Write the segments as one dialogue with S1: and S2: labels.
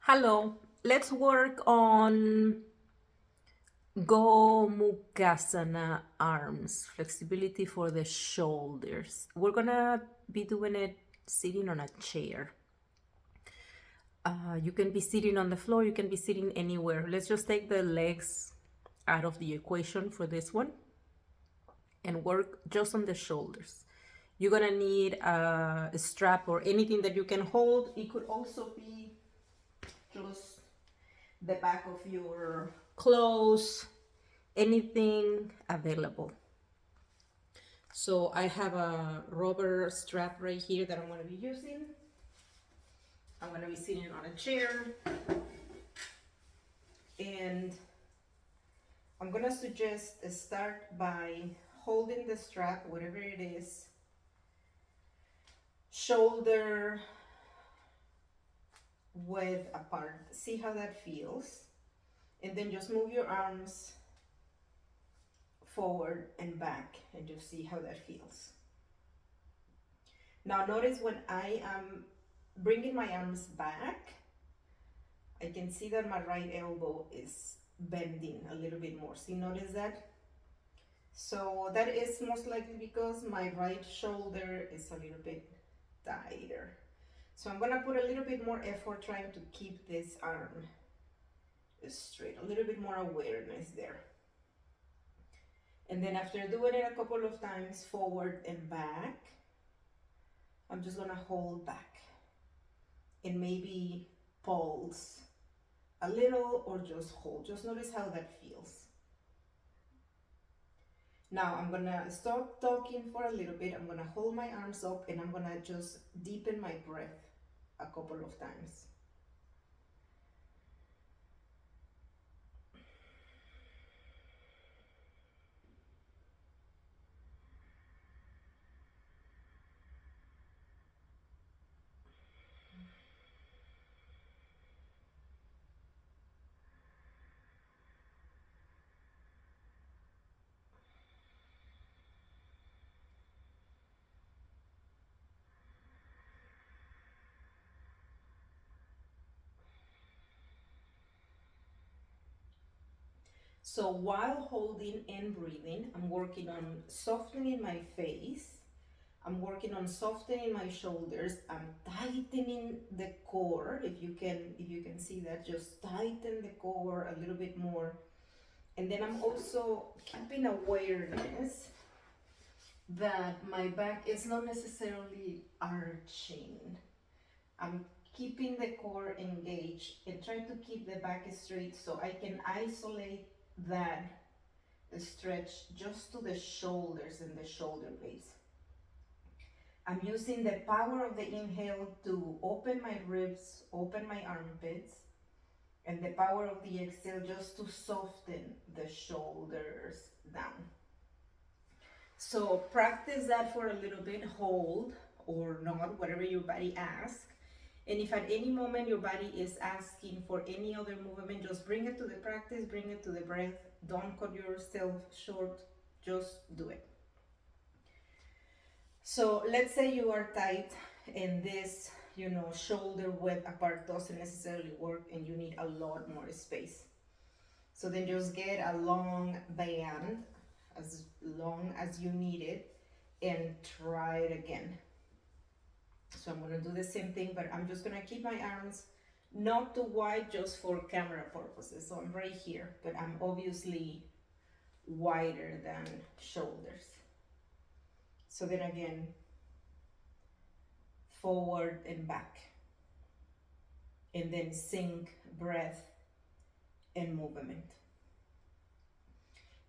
S1: Hello, let's work on Gomukasana arms, flexibility for the shoulders. We're gonna be doing it sitting on a chair. You can be sitting on the floor, you can be sitting anywhere. Let's just take the legs out of the equation for this one and work just on the shoulders. You're gonna need a strap or anything that you can hold. It could also be just the back of your clothes, anything available. So I have a rubber strap right here that I'm going to be using. I'm going to be sitting on a chair, and I'm going to suggest start by holding the strap, whatever it is, shoulder width apart. See how that feels, and then just move your arms forward and back and just see how that feels. Now notice when I am bringing my arms back, I can see that my right elbow is bending a little bit more. See, notice that? So that is most likely because my right shoulder is a little bit tighter. So I'm gonna put a little bit more effort trying to keep this arm straight, a little bit more awareness there. And then after doing it a couple of times forward and back, I'm just gonna hold back and maybe pulse a little or just hold. Just notice how that feels. Now I'm gonna stop talking for a little bit. I'm gonna hold my arms up and I'm gonna just deepen my breath a couple of times. So while holding and breathing, I'm working on softening my face. I'm working on softening my shoulders. I'm tightening the core. If you can see that, just tighten the core a little bit more. And then I'm also keeping awareness that my back is not necessarily arching. I'm keeping the core engaged and try to keep the back straight so I can isolate that stretch just to the shoulders and the shoulder blades. I'm using the power of the inhale to open my ribs, open my armpits, and the power of the exhale just to soften the shoulders down. So practice that for a little bit, hold or not, whatever your body asks. And if at any moment your body is asking for any other movement, just bring it to the practice, bring it to the breath. Don't cut yourself short, just do it. So let's say you are tight and this, shoulder width apart doesn't necessarily work and you need a lot more space. So then just get a long band, as long as you need it, and try it again. So I'm gonna do the same thing, but I'm just gonna keep my arms not too wide just for camera purposes. So I'm right here, but I'm obviously wider than shoulders. So then again, forward and back. And then sync breath and movement.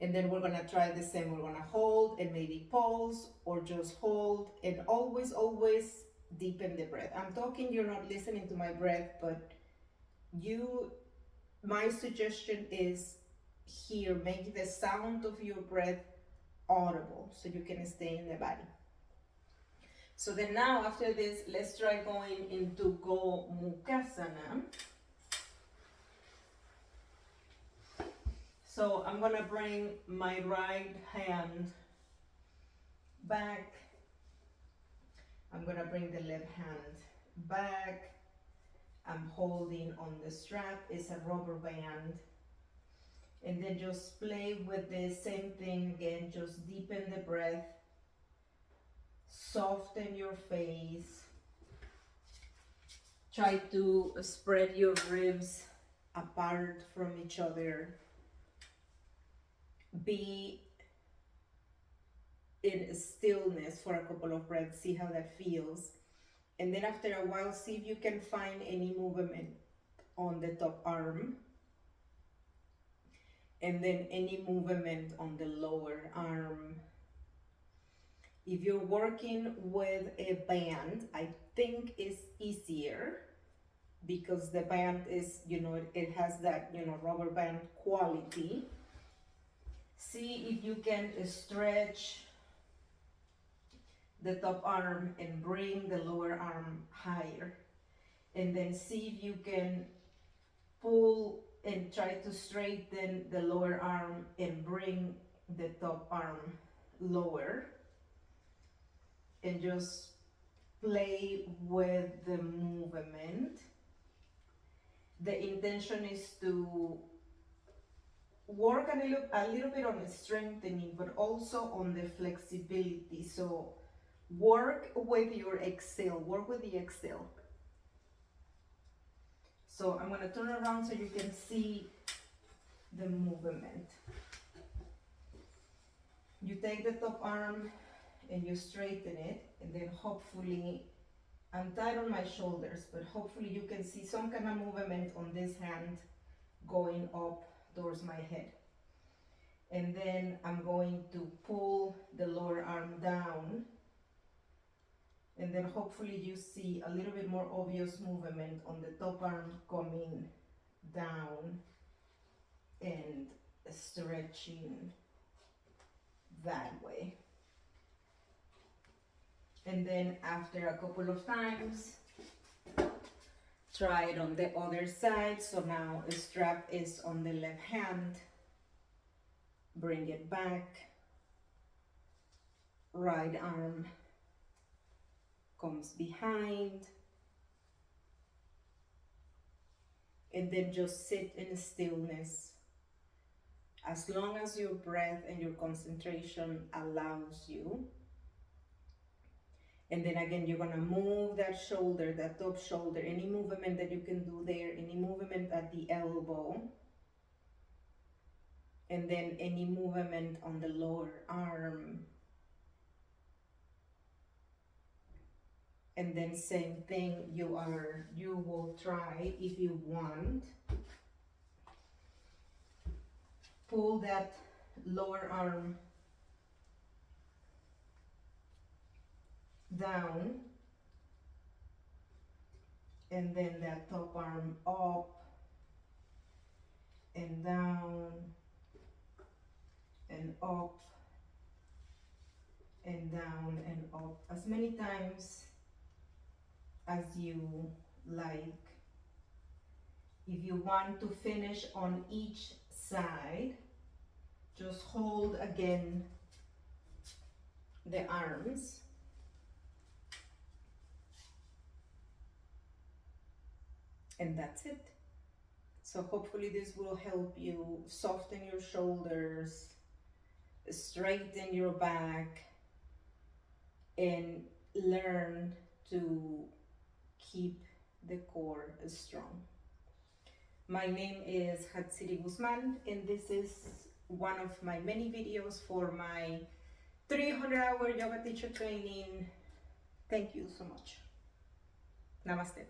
S1: And then we're gonna try the same. We're gonna hold and maybe pulse or just hold and always, always deepen the breath. I'm talking, you're not listening to my breath, but my suggestion is here, make the sound of your breath audible so you can stay in the body. So then now after this, let's try going into Gomukasana. So I'm gonna bring my right hand back. I'm gonna bring the left hand back. I'm holding on the strap is a rubber band. And then just play with the same thing again, just deepen the breath, soften your face, try to spread your ribs apart from each other, be in stillness for a couple of breaths, see how that feels. And then after a while, see if you can find any movement on the top arm, and then any movement on the lower arm. If you're working with a band, I think it's easier because the band is, it has that, rubber band quality. See if you can stretch the top arm and bring the lower arm higher. And then see if you can pull and try to straighten the lower arm and bring the top arm lower. And just play with the movement. The intention is to work a little bit on the strengthening, but also on the flexibility. So work with your exhale, work with the exhale. So I'm going to turn around so you can see the movement. You take the top arm and you straighten it, and then hopefully, I'm tight on my shoulders, but hopefully you can see some kind of movement on this hand going up towards my head. And then I'm going to pull the lower arm down, and then hopefully you see a little bit more obvious movement on the top arm coming down and stretching that way. And then after a couple of times, try it on the other side. So now the strap is on the left hand. Bring it back. Right arm comes behind. And then just sit in stillness as long as your breath and your concentration allows you. And then again, you're gonna move that shoulder, that top shoulder, any movement that you can do there, any movement at the elbow. And then any movement on the lower arm. And then same thing, you will try, if you want, pull that lower arm down, and then that top arm up and down and up and down and up, as many times as you like. If you want to finish on each side, just hold again the arms. And that's it. So hopefully this will help you soften your shoulders, straighten your back, and learn to keep the core strong. My name is Hatsiri Guzman, and this is one of my many videos for my 300-hour yoga teacher training. Thank you so much. Namaste.